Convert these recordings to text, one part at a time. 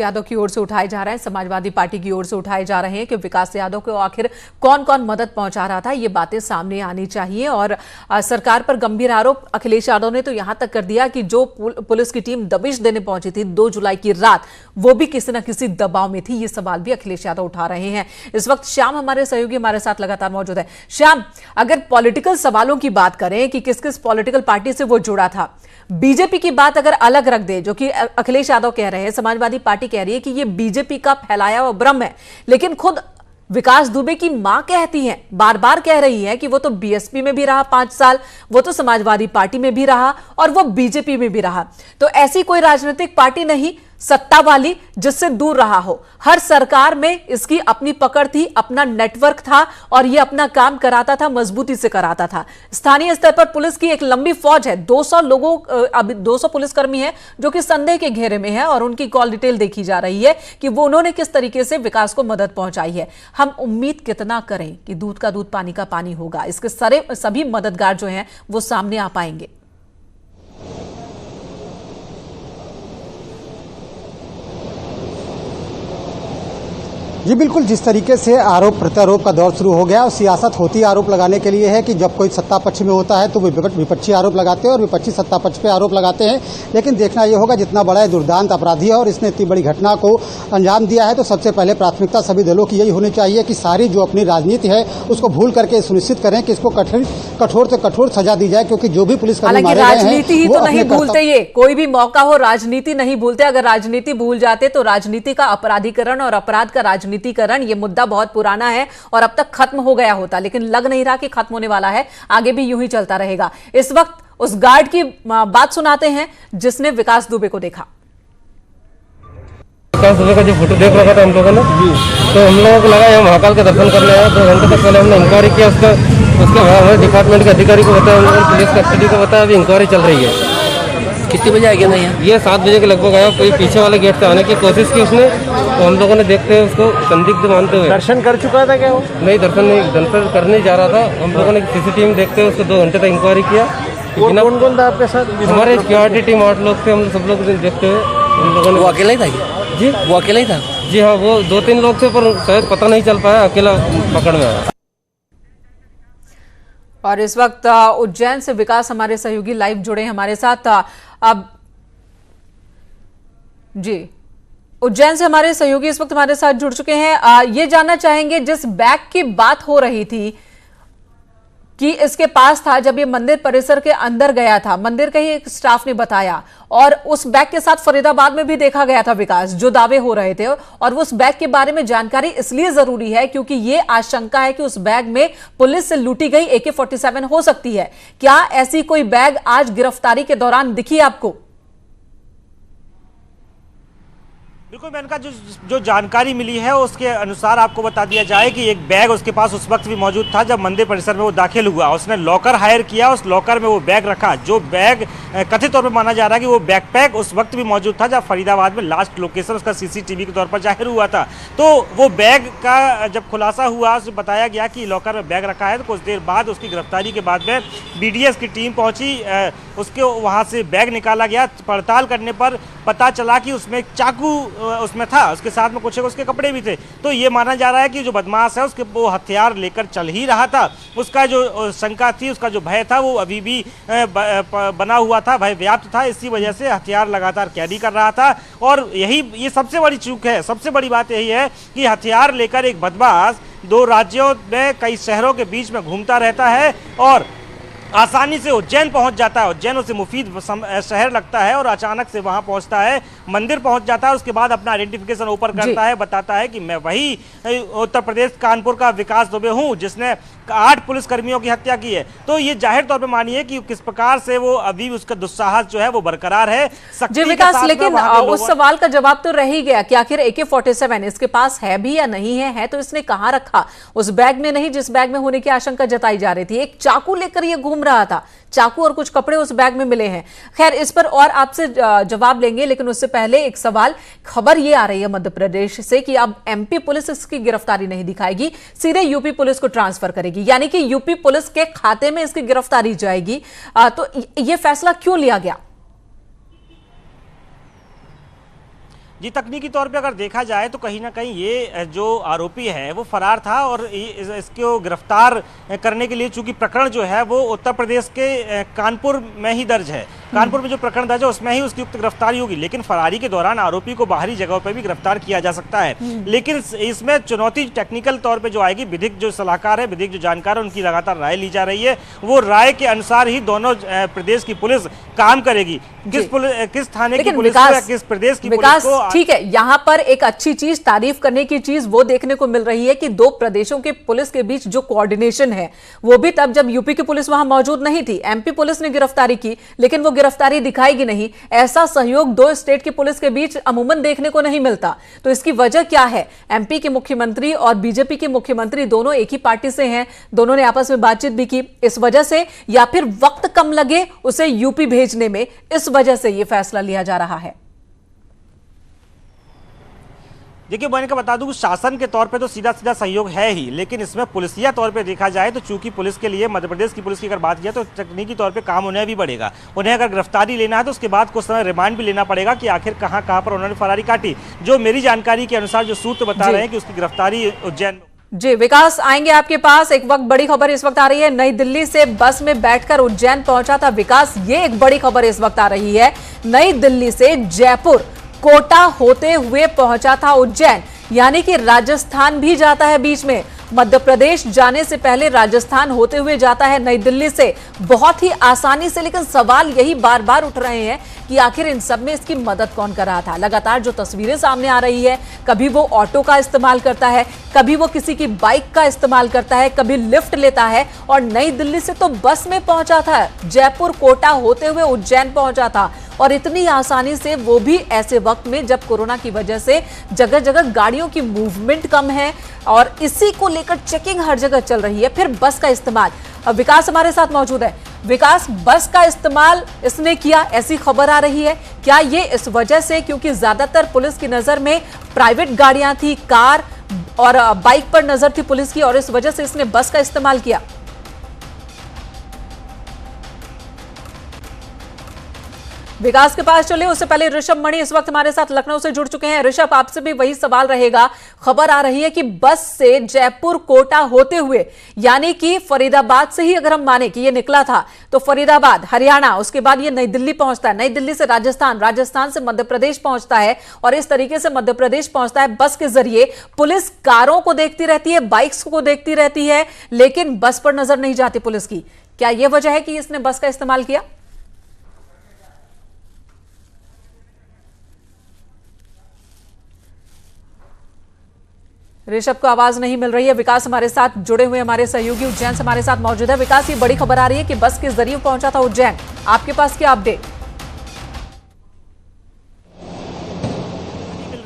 यादव की ओर से उठाए जा रहे हैं, समाजवादी पार्टी की ओर से उठाए जा रहे हैं कि विकास यादव को आखिर कौन कौन मदद पहुंचा रहा था, ये बातें सामने आनी चाहिए। और सरकार पर गंभीर आरोप अखिलेश यादव ने तो यहां तक कर दिया कि जो पुलिस की टीम दबिश देने पहुंची थी 2 जुलाई की रात, वो भी किसी न किसी दबाव में थी। ये सवाल भी अखिलेश यादव उठा रहे हैं। इस वक्त श्याम हमारे सहयोगी हमारे साथ लगातार मौजूद है। श्याम, अगर पॉलिटिकल सवालों की बात करें कि किस किस पॉलिटिकल पार्टी से वो जुड़ा था, बीजेपी की बात अगर अलग रख दे, जो कि अखिलेश यादव कह रहे हैं, समाजवादी पार्टी कह रही है कि ये बीजेपी का फैलाया हुआ भ्रम है, लेकिन खुद विकास दुबे की मां कहती हैं, बार बार कह रही है कि वो तो बीएसपी में भी रहा 5 साल, वो तो समाजवादी पार्टी में भी रहा और वो बीजेपी में भी रहा। तो ऐसी कोई राजनीतिक पार्टी नहीं सत्ता वाली जिससे दूर रहा हो। हर सरकार में इसकी अपनी पकड़ थी, अपना नेटवर्क था और ये अपना काम कराता था, मजबूती से कराता था। स्थानीय स्तर पर पुलिस की एक लंबी फौज है, 200 लोगों, अभी 200 पुलिसकर्मी हैं जो कि संदेह के घेरे में है और उनकी कॉल डिटेल देखी जा रही है कि वो उन्होंने किस तरीके से विकास को मदद पहुंचाई है। हम उम्मीद कितना करें कि दूध का दूध पानी का पानी होगा, इसके सभी मददगार जो हैं वो सामने आ पाएंगे। जी बिल्कुल, जिस तरीके से आरोप प्रत्यारोप का दौर शुरू हो गया और सियासत होती आरोप लगाने के लिए है कि जब कोई सत्ता पक्ष में होता है तो विपक्षी आरोप लगाते हैं और विपक्षी सत्ता पक्ष पे आरोप लगाते हैं। लेकिन देखना ये होगा, जितना बड़ा दुर्दांत अपराधी है और इसने इतनी बड़ी घटना को अंजाम दिया है, तो सबसे पहले प्राथमिकता सभी दलों की यही होनी चाहिए कि सारी जो अपनी राजनीति है उसको भूल करके सुनिश्चित करें कि इसको कठोर से कठोर सजा दी जाए, क्योंकि जो भी पुलिसकर्मी मारे गए हैं राजनीति ही तो नहीं भूलते, ये कोई भी मौका हो राजनीति नहीं भूलते। अगर राजनीति भूल जाते तो राजनीति का अपराधीकरण और अपराध का राजनीतिकरण, ये मुद्दा बहुत पुराना है और अब तक खत्म हो गया होता, लेकिन लग नहीं रहा कि खत्म होने वाला है, आगे भी यूं ही चलता रहेगा। इस वक्त उस गार्ड की बात सुनाते हैं जिसने विकास दुबे को देखा। विकास दुबे का जो फोटो देख रखा था हम लोगों ने, तो हम लोगों को लगा यहाँ महाकाल के दर्शन करने आए। 2 घंटे तक पहले हमने इंक्वायरी किया, उसके हमारे डिपार्टमेंट के अधिकारी को बताया, उन्होंने पुलिस कस्टडी को बताया, अभी इंक्वायरी चल रही है। कितने बजे आ गया यहाँ? ये 7 बजे के लगभग आया। कोई पीछे वाले गेट से आने की कोशिश की उसने, तो हम लोगों ने देखते हुए उसको संदिग्ध मानते हुए। दर्शन कर चुका था क्या वो? नहीं, दर्शन करने जा रहा था। हम लोगों ने सीसीटीवी में देखते हुए उसको 2 घंटे तक इंक्वायरी किया। कौन कौन था आपके साथ? हमारे सिक्योरिटी टीम 8 लोग थे, हम सब लोग देखते हुए हम लोगों ने। वो अकेला ही था जी? वो अकेला ही था? जी हाँ, वो 2-3 लोग थे पर शायद पता नहीं चल पाया, अकेला पकड़ में आया। और इस वक्त उज्जैन से विकास हमारे सहयोगी लाइव जुड़े हमारे साथ। अब जी, उज्जैन से हमारे सहयोगी इस वक्त हमारे साथ जुड़ चुके हैं। ये जानना चाहेंगे, जिस बैग की बात हो रही थी कि इसके पास था जब ये मंदिर परिसर के अंदर गया था, मंदिर का ही एक स्टाफ ने बताया, और उस बैग के साथ फरीदाबाद में भी देखा गया था विकास, जो दावे हो रहे थे। और उस बैग के बारे में जानकारी इसलिए जरूरी है क्योंकि ये आशंका है कि उस बैग में पुलिस से लूटी गई AK-47 हो सकती है। क्या ऐसी कोई बैग आज गिरफ्तारी के दौरान दिखी आपको? बिल्कुल, मैंने कहा जो जानकारी मिली है उसके अनुसार आपको बता दिया जाए कि एक बैग उसके पास उस वक्त भी मौजूद था जब मंदिर परिसर में वो दाखिल हुआ। उसने लॉकर हायर किया, उस लॉकर में वो बैग रखा, जो बैग कथित तौर पर माना जा रहा है कि वो बैकपैक उस वक्त भी मौजूद था जब फरीदाबाद में लास्ट लोकेशन उसका CCTV के तौर पर जाहिर हुआ था। तो वो बैग का जब खुलासा हुआ, उसमें बताया गया कि लॉकर में बैग रखा है। तो कुछ देर बाद उसकी गिरफ्तारी के बाद में BDS की टीम पहुंची, उसके वहाँ से बैग निकाला गया। पड़ताल करने पर पता चला कि उसमें चाकू उसमें था, उसके साथ में कुछ उसके कपड़े भी थे। तो ये माना जा रहा है कि जो बदमाश है उसके वो हथियार लेकर चल ही रहा था। उसका जो शंका थी, उसका जो भय था, वो अभी भी बना हुआ था, भय व्याप्त था। इसी वजह से हथियार लगातार कैरी कर रहा था। और ये सबसे बड़ी चूक है, सबसे बड़ी बात यही है कि हथियार लेकर एक बदमाश 2 राज्यों में कई शहरों के बीच में घूमता रहता है और आसानी से उज्जैन पहुंच जाता है। उज्जैन उसे मुफीद शहर लगता है और अचानक से वहां पहुंचता है, मंदिर पहुंच जाता है। उसके बाद अपना आइडेंटिफिकेशन ऊपर करता है, बताता है कि मैं वही उत्तर प्रदेश कानपुर का विकास दुबे हूं जिसने 8 पुलिसकर्मियों की हत्या की है। तो ये जाहिर तौर पे मानिए कि किस प्रकार से वो अभी उसका दुस्साहस जो है वो बरकरार है। जी विकास, लेकिन उस सवाल का जवाब तो रह ही गया कि आखिर AK-47 इसके पास है भी या नहीं है तो इसने कहां रखा? उस बैग में नहीं जिस बैग में होने की आशंका जताई जा रही थी। एक चाकू लेकर ये घूम रहा था, चाकू और कुछ कपड़े उस बैग में मिले हैं। खैर, इस पर और आपसे जवाब लेंगे, लेकिन उससे पहले एक सवाल। खबर ये आ रही है मध्य प्रदेश से कि अब MP पुलिस इसकी गिरफ्तारी नहीं दिखाएगी, सीधे UP पुलिस को ट्रांसफर करेगी, यानी कि UP पुलिस के खाते में इसकी गिरफ्तारी जाएगी। तो ये फैसला क्यों लिया गया? जी, तकनीकी तौर पे अगर देखा जाए तो कहीं ना कहीं ये जो आरोपी है वो फरार था और इसको गिरफ्तार करने के लिए चूंकि प्रकरण जो है वो उत्तर प्रदेश के कानपुर में ही दर्ज है, कानपुर में जो प्रकरण दर्ज है उसमें ही उसकी युक्त गिरफ्तारी होगी, लेकिन फरारी के दौरान आरोपी को बाहरी जगहों पर भी गिरफ्तार किया जा सकता है। लेकिन इसमें चुनौती टेक्निकल तौर पे जो आएगी, विधिक जो सलाहकार है, विधिक जो जानकार है, उनकी लगातार राय ली जा रही है। वो राय के अनुसार ही दोनों प्रदेश की पुलिस काम करेगी। किस थाने की पुलिस को या किस प्रदेश की पुलिस को। ठीक है, यहाँ पर एक अच्छी चीज, तारीफ करने की चीज वो देखने को मिल रही है कि दो प्रदेशों के पुलिस के बीच जो कोऑर्डिनेशन है वो भी तब जब यूपी की पुलिस वहां मौजूद नहीं थी, एमपी पुलिस ने गिरफ्तारी की लेकिन वो गिरफ्तारी दिखाएगी नहीं। ऐसा सहयोग दो स्टेट की पुलिस के बीच अमूमन देखने को नहीं मिलता। तो इसकी वजह क्या है? एमपी के मुख्यमंत्री और बीजेपी के मुख्यमंत्री दोनों एक ही पार्टी से हैं, दोनों ने आपस में बातचीत भी की, इस वजह से, या फिर वक्त कम लगे उसे यूपी भेजने में, इस वजह से यह फैसला लिया जा रहा है। देखिए, मैंने बता दूं, शासन के तौर पे तो सीधा सीधा सहयोग है ही, लेकिन इसमें पुलिसिया तौर पे देखा जाए तो चूंकि पुलिस के लिए, मध्य प्रदेश की पुलिस की अगर बात किया तो तकनीकी तौर पे काम उन्हें भी बढ़ेगा। उन्हें अगर गिरफ्तारी लेना है तो उसके बाद कुछ समय रिमांड भी लेना पड़ेगा कि आखिर कहां पर उन्होंने फरारी काटी। जो मेरी जानकारी के अनुसार जो सूत्र बता रहे हैं कि उसकी गिरफ्तारी उज्जैन। जी विकास, आएंगे आपके पास। एक वक्त बड़ी खबर इस वक्त आ रही है, नई दिल्ली से बस में बैठकर उज्जैन पहुंचा था विकास। ये एक बड़ी खबर इस वक्त आ रही है, नई दिल्ली से जयपुर कोटा होते हुए पहुंचा था उज्जैन, यानी कि राजस्थान भी जाता है बीच में। मध्य प्रदेश जाने से पहले राजस्थान होते हुए जाता है नई दिल्ली से, बहुत ही आसानी से। लेकिन सवाल यही बार बार उठ रहे हैं कि आखिर इन सब में इसकी मदद कौन कर रहा था। लगातार जो तस्वीरें सामने आ रही है, कभी वो ऑटो का इस्तेमाल करता है, कभी वो किसी की बाइक का इस्तेमाल करता है, कभी लिफ्ट लेता है, और नई दिल्ली से तो बस में पहुंचा था, जयपुर कोटा होते हुए उज्जैन पहुंचा था, और इतनी आसानी से, वो भी ऐसे वक्त में जब कोरोना की वजह से जगह जगह गाड़ियों की मूवमेंट कम है और इसी को लेकर चेकिंग हर जगह चल रही है। फिर बस का इस्तेमाल, अब विकास हमारे साथ मौजूद है। विकास, बस का इस्तेमाल इसने किया ऐसी खबर आ रही है, क्या ये इस वजह से क्योंकि ज्यादातर पुलिस की नजर में प्राइवेट गाड़ियां थी, कार और बाइक पर नजर थी पुलिस की, और इस वजह से इसने बस का इस्तेमाल किया? विकास के पास चले, उससे पहले ऋषभ मणि इस वक्त हमारे साथ लखनऊ से जुड़ चुके हैं। ऋषभ, आपसे भी वही सवाल रहेगा। खबर आ रही है कि बस से जयपुर कोटा होते हुए, यानी कि फरीदाबाद से ही अगर हम माने कि ये निकला था, तो फरीदाबाद हरियाणा, उसके बाद ये नई दिल्ली पहुंचता है, नई दिल्ली से राजस्थान, राजस्थान से मध्य प्रदेश पहुंचता है, और इस तरीके से मध्य प्रदेश पहुंचता है बस के जरिए। पुलिस कारों को देखती रहती है, बाइक्स को देखती रहती है, लेकिन बस पर नजर नहीं जाती पुलिस की। क्या यह वजह है कि इसने बस का इस्तेमाल किया? ऋषभ को आवाज नहीं मिल रही है। विकास हमारे साथ जुड़े हुए, हमारे सहयोगी उज्जैन से हमारे साथ मौजूद है। विकास, ये बड़ी खबर आ रही है कि बस के जरिए पहुंचा था उज्जैन, आपके पास क्या अपडेट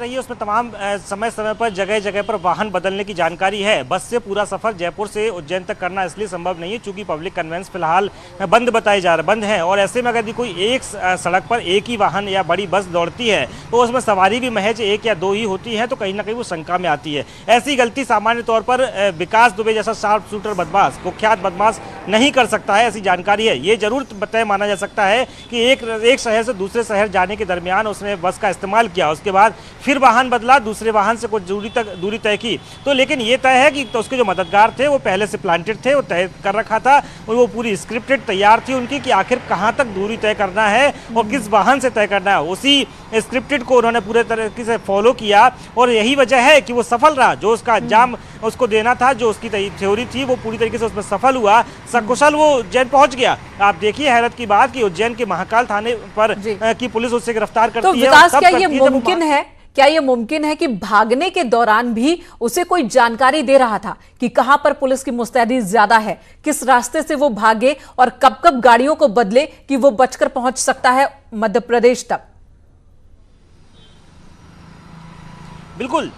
रही है? उसमें तमाम समय समय पर जगह जगह पर वाहन बदलने की जानकारी है। बस से पूरा सफर जयपुर से उज्जैन तक करना इसलिए संभव नहीं है क्योंकि पब्लिक कन्वेंस फिलहाल बंद बताए जा रहे, बंद है, और ऐसे में अगर कोई एक सड़क पर एक ही वाहन या बड़ी बस दौड़ती है तो उसमें सवारी भी महज एक या दो ही होती है, तो कहीं ना कहीं वो शंका में आती है। ऐसी गलती सामान्य तौर पर विकास दुबे जैसा शार्प शूटर बदमाश, कुख्यात बदमाश नहीं कर सकता है, ऐसी जानकारी है। ये जरूर तय माना जा सकता है कि एक शहर से दूसरे शहर जाने के दरमियान उसने बस का इस्तेमाल किया, उसके बाद फिर वाहन बदला, दूसरे वाहन से कुछ दूरी तय की। तो लेकिन ये तय है कि तो उसके जो मददगार थे वो पहले से प्लांटेड थे, वो तय कर रखा था, और वो पूरी स्क्रिप्टेड तैयार थी उनकी कि आखिर कहां तक दूरी तय करना है और किस वाहन से तय करना है। उसी स्क्रिप्टेड को उन्होंने पूरे तरीके से फॉलो किया, और यही वजह है कि वो सफल रहा। जो उसका अंजाम उसको देना था, जो उसकी थ्योरी थी, वो पूरी तरीके से उसमें सफल हुआ, सकुशल वो उज्जैन पहुंच गया। आप देखिए हैरत की बात कि उज्जैन के महाकाल थाने पर की पुलिस उससे गिरफ्तार करती है। तो विकास, क्या ये मुमकिन है, क्या यह मुमकिन है कि भागने के दौरान भी उसे कोई जानकारी दे रहा था कि कहां पर पुलिस की मुस्तैदी ज्यादा है, किस रास्ते से वो भागे और कब कब गाड़ियों को बदले कि वो बचकर पहुंच सकता है मध्य प्रदेश तक? बिल्कुल,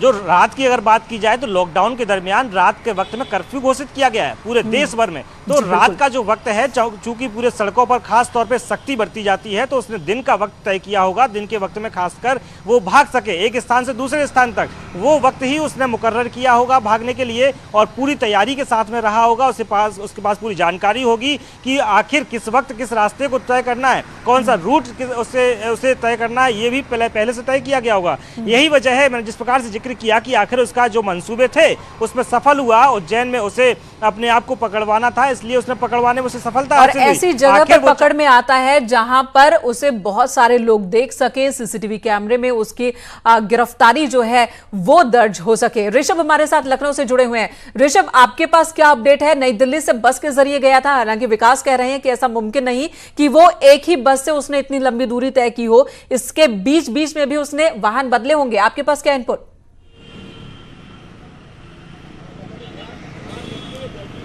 जो रात की अगर बात की जाए तो लॉकडाउन के दरमियान रात के वक्त में कर्फ्यू घोषित किया गया है पूरे देश भर में। तो रात का जो वक्त है, चूंकि पूरे सड़कों पर खास तौर पे सख्ती बरती जाती है, तो उसने दिन का वक्त तय किया होगा। दिन के वक्त में खासकर वो भाग सके एक स्थान से दूसरे स्थान तक, वो वक्त ही उसने मुकर्रर किया होगा भागने के लिए, और पूरी तैयारी के साथ में रहा होगा। उसके पास पूरी जानकारी होगी कि आखिर किस वक्त किस रास्ते को तय करना है, कौन सा रूट उसे तय करना है, ये भी पहले से तय किया गया होगा। यही वजह है, मैंने जिस प्रकार से जिक्र किया कि आखिर उसका जो मंसूबे थे उसमें सफल हुआ। उज्जैन में उसे अपने आप को पकड़वाना था, इसलिए उसने पकड़वाने में उसे सफलता और हासिल हुई। ऐसी जगह पर पकड़ में आता है जहां पर उसे बहुत सारे लोग देख सके, सीसीटीवी कैमरे में उसकी गिरफ्तारी जो है वो दर्ज हो सके। ऋषभ हमारे साथ लखनऊ से जुड़े हुए हैं। ऋषभ, आपके पास क्या अपडेट है? नई दिल्ली से बस के जरिए गया था, हालांकि विकास कह रहे हैं कि ऐसा मुमकिन नहीं कि वो एक ही बस से उसने इतनी लंबी दूरी तय की हो, इसके बीच बीच में भी उसने वाहन बदले होंगे। आपके पास क्या इनपुट?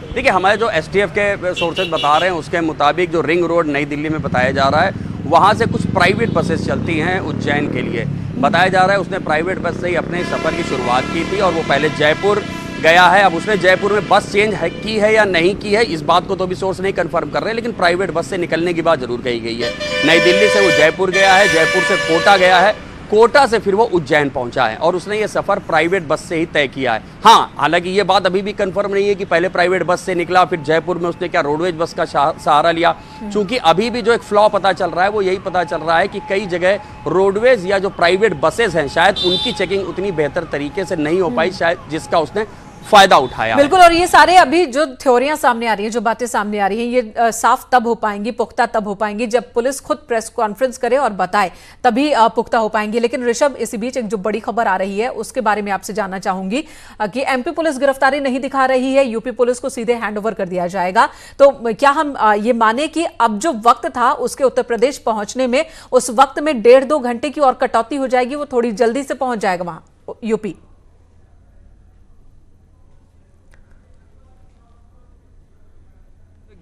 देखिए, हमारे जो एसटीएफ के सोर्सेज बता रहे हैं उसके मुताबिक जो रिंग रोड नई दिल्ली में बताया जा रहा है, वहाँ से कुछ प्राइवेट बसेस चलती हैं उज्जैन के लिए। बताया जा रहा है उसने प्राइवेट बस से ही अपने सफ़र की शुरुआत की थी और वो पहले जयपुर गया है। अब उसने जयपुर में बस चेंज की है या नहीं की है, इस बात को तो भी सोर्स नहीं कंफर्म कर रहे हैं, लेकिन प्राइवेट बस से निकलने की बात जरूर कही गई है। नई दिल्ली से वो जयपुर गया है, जयपुर से कोटा गया है, कोटा से फिर वो उज्जैन पहुंचा है और उसने ये सफ़र प्राइवेट बस से ही तय किया है। हाँ, हालांकि ये बात अभी भी कंफर्म नहीं है कि पहले प्राइवेट बस से निकला फिर जयपुर में उसने क्या रोडवेज बस का सहारा लिया, क्योंकि अभी भी जो एक फ्लॉ पता चल रहा है वो यही पता चल रहा है कि कई जगह रोडवेज या जो प्राइवेट बसेस हैं शायद उनकी चेकिंग उतनी बेहतर तरीके से नहीं हो पाई, शायद जिसका उसने फायदा उठाया। बिल्कुल, और ये सारे अभी जो थ्योरियां सामने आ रही हैं, जो बातें सामने आ रही हैं, ये साफ तब हो पाएंगी, पुख्ता तब हो पाएंगी जब पुलिस खुद प्रेस कॉन्फ्रेंस करे और बताए, तभी पुख्ता हो पाएंगी। लेकिन ऋषभ, इसी बीच एक जो बड़ी खबर आ रही है उसके बारे में आपसे जानना चाहूंगी कि एमपी पुलिस गिरफ्तारी नहीं दिखा रही है, यूपी पुलिस को सीधे हैंडओवर कर दिया जाएगा। तो क्या हम ये माने कि अब जो वक्त था उसके उत्तर प्रदेश पहुंचने में, उस वक्त में 1.5-2 घंटे की और कटौती हो जाएगी, वो थोड़ी जल्दी से पहुंच जाएगा वहां यूपी?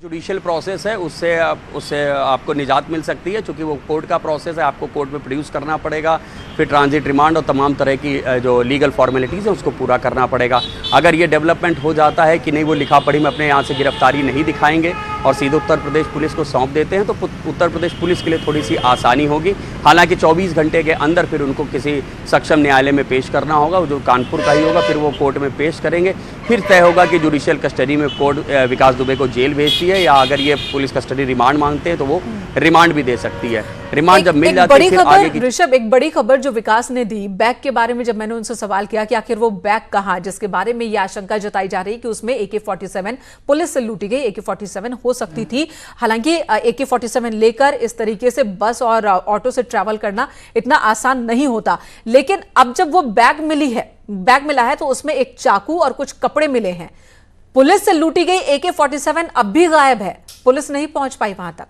जुडिशियल प्रोसेस है, उससे आपको निजात मिल सकती है, क्योंकि वो कोर्ट का प्रोसेस है, आपको कोर्ट में प्रोड्यूस करना पड़ेगा, फिर ट्रांजिट रिमांड और तमाम तरह की जो लीगल फॉर्मेलिटीज़ है उसको पूरा करना पड़ेगा। अगर ये डेवलपमेंट हो जाता है कि नहीं वो लिखा पढ़ी में अपने यहाँ से गिरफ्तारी नहीं दिखाएंगे और सीधे उत्तर प्रदेश पुलिस को सौंप देते हैं, तो उत्तर प्रदेश पुलिस के लिए थोड़ी सी आसानी होगी। हालांकि 24 घंटे के अंदर फिर उनको किसी सक्षम न्यायालय में पेश करना होगा, जो कानपुर का ही होगा, फिर वो कोर्ट में पेश करेंगे, फिर तय होगा कि जुडिशियल कस्टडी में कोर्ट विकास दुबे को जेल भेजती है या अगर ये पुलिस कस्टडी रिमांड मांगते हैं तो वो रिमांड भी दे सकती है। रिमांड जब मिल जाती है फिर आगे की। ऋषभ, एक बड़ी खबर जो विकास ने दी बैग के बारे में, जब मैंने उनसे सवाल किया कि आखिर वो बैग कहां, जिसके बारे में ये आशंका जताई जा रही है कि उसमें AK-47 पुलिस से लूटी गई AK-47 हो सकती थी। हालांकि AK-47 लेकर इस तरीके से बस और ऑटो से ट्रैवल करना इतना आसान नहीं होता, लेकिन अब जब वो बैग मिला है तो उसमें एक चाकू और कुछ कपड़े मिले हैं। पुलिस से लूटी गई AK-47 अब भी गायब है, पुलिस नहीं पहुंच पाई वहां तक।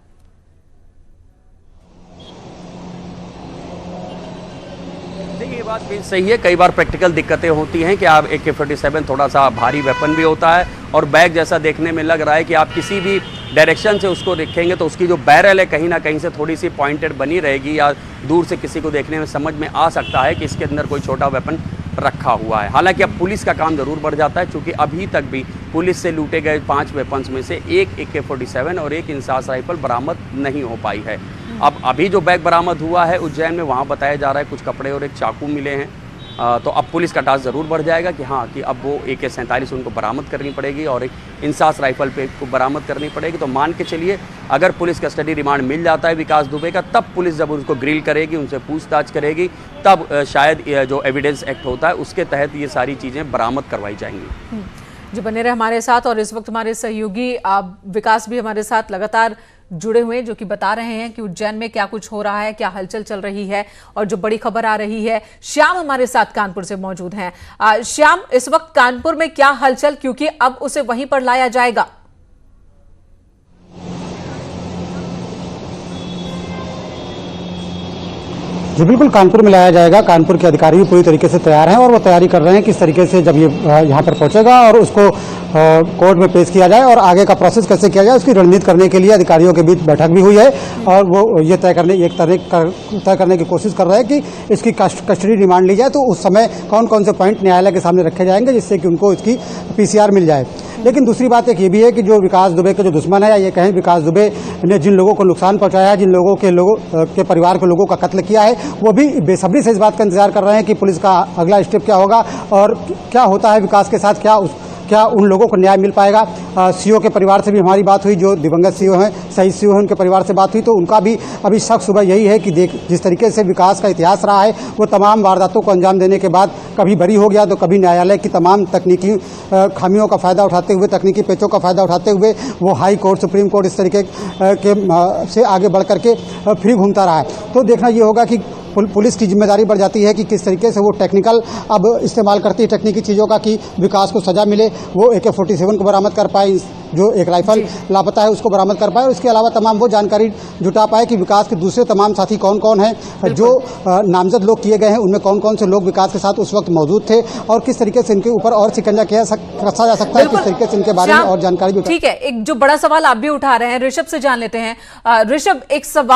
देखिए, ये बात भी सही है, कई बार प्रैक्टिकल दिक्कतें होती हैं कि आप AK-47 थोड़ा सा भारी वेपन भी होता है और बैग जैसा देखने में लग रहा है कि आप किसी भी डायरेक्शन से उसको देखेंगे तो उसकी जो बैरल है कहीं ना कहीं से थोड़ी सी पॉइंटेड बनी रहेगी या दूर से किसी को देखने में समझ में आ सकता है कि इसके अंदर कोई छोटा वेपन रखा हुआ है। हालांकि अब पुलिस का काम जरूर बढ़ जाता है, क्योंकि अभी तक भी पुलिस से लूटे गए 5 वेपन्स में से एक AK-47 और एक इंसास राइफल बरामद नहीं हो पाई है। अब अभी जो बैग बरामद हुआ है उज्जैन में, वहाँ बताया जा रहा है कुछ कपड़े और एक चाकू मिले हैं। तो अब पुलिस का टास्क ज़रूर बढ़ जाएगा कि हाँ, कि अब वो AK-47 उनको बरामद करनी पड़ेगी और एक इंसास राइफल पे को बरामद करनी पड़ेगी। तो मान के चलिए, अगर पुलिस कस्टडी रिमांड मिल जाता है विकास दुबे का, तब पुलिस जब उसको ग्रिल करेगी, उनसे पूछताछ करेगी, तब शायद जो एविडेंस एक्ट होता है उसके तहत ये सारी चीज़ें बरामद करवाई जाएंगी। जी, बने रहे हमारे साथ। और इस वक्त हमारे सहयोगी विकास भी हमारे साथ लगातार जुड़े हुए हैं, जो कि बता रहे हैं कि उज्जैन में क्या कुछ हो रहा है, क्या हलचल चल रही है और जो बड़ी खबर आ रही है। श्याम हमारे साथ कानपुर से मौजूद हैं। श्याम, इस वक्त कानपुर में क्या हलचल, क्योंकि अब उसे वहीं पर लाया जाएगा? जी बिल्कुल, कानपुर में लाया जाएगा। कानपुर के अधिकारी भी पूरी तरीके से तैयार हैं और वो तैयारी कर रहे हैं किस तरीके से जब ये यहाँ पर पहुंचेगा और उसको कोर्ट में पेश किया जाए और आगे का प्रोसेस कैसे किया जाए उसकी रणनीति करने के लिए अधिकारियों के बीच बैठक भी हुई है और वो ये तय करने की कोशिश कर रहे हैं कि इसकी कस्टडी रिमांड ली जाए तो उस समय कौन कौन से पॉइंट न्यायालय के सामने रखे जाएंगे जिससे कि उनको इसकी PCR मिल जाए। लेकिन दूसरी बात एक ये भी है कि जो विकास दुबे के जो दुश्मन है या ये कहें विकास दुबे ने जिन लोगों को नुकसान पहुंचाया है, जिन लोगों के परिवार के लोगों का कत्ल किया है, वो भी बेसब्री से इस बात का इंतजार कर रहे हैं कि पुलिस का अगला स्टेप क्या होगा और क्या होता है विकास के साथ, क्या उन लोगों को न्याय मिल पाएगा। सीओ के परिवार से भी हमारी बात हुई, जो दिवंगत सीओ हैं, शहीद सीओ हैं, उनके परिवार से बात हुई तो उनका भी अभी शक सुबह यही है कि जिस तरीके से विकास का इतिहास रहा है वो तमाम वारदातों को अंजाम देने के बाद कभी बरी हो गया तो कभी न्यायालय की तमाम तकनीकी खामियों का फ़ायदा उठाते हुए, तकनीकी पेचों का फ़ायदा उठाते हुए वो हाई कोर्ट, सुप्रीम कोर्ट इस तरीके से आगे बढ़ करके फ्री घूमता रहा है। तो देखना ये होगा कि पुलिस की जिम्मेदारी बढ़ जाती है कि किस तरीके से वो टेक्निकल अब इस्तेमाल करती है तकनीकी चीज़ों का कि विकास को सज़ा मिले, वो AK-47 को बरामद कर पाए, जो एक राइफल लापता है उसको बरामद कर पाए और इसके अलावा तमाम वो जानकारी जुटा पाए कि विकास के दूसरे तमाम साथी कौन कौन हैं, जो नामजद लोग किए गए हैं उनमें कौन कौन से लोग विकास के साथ उस वक्त मौजूद थे और किस तरीके से इनके ऊपर और शिकंजा कसा जा सकता है, किस तरीके से इनके बारे में और जानकारी। ठीक है, एक जो बड़ा सवाल आप भी उठा रहे हैं ऋषभ से जान लेते हैं। ऋषभ, एक सवाल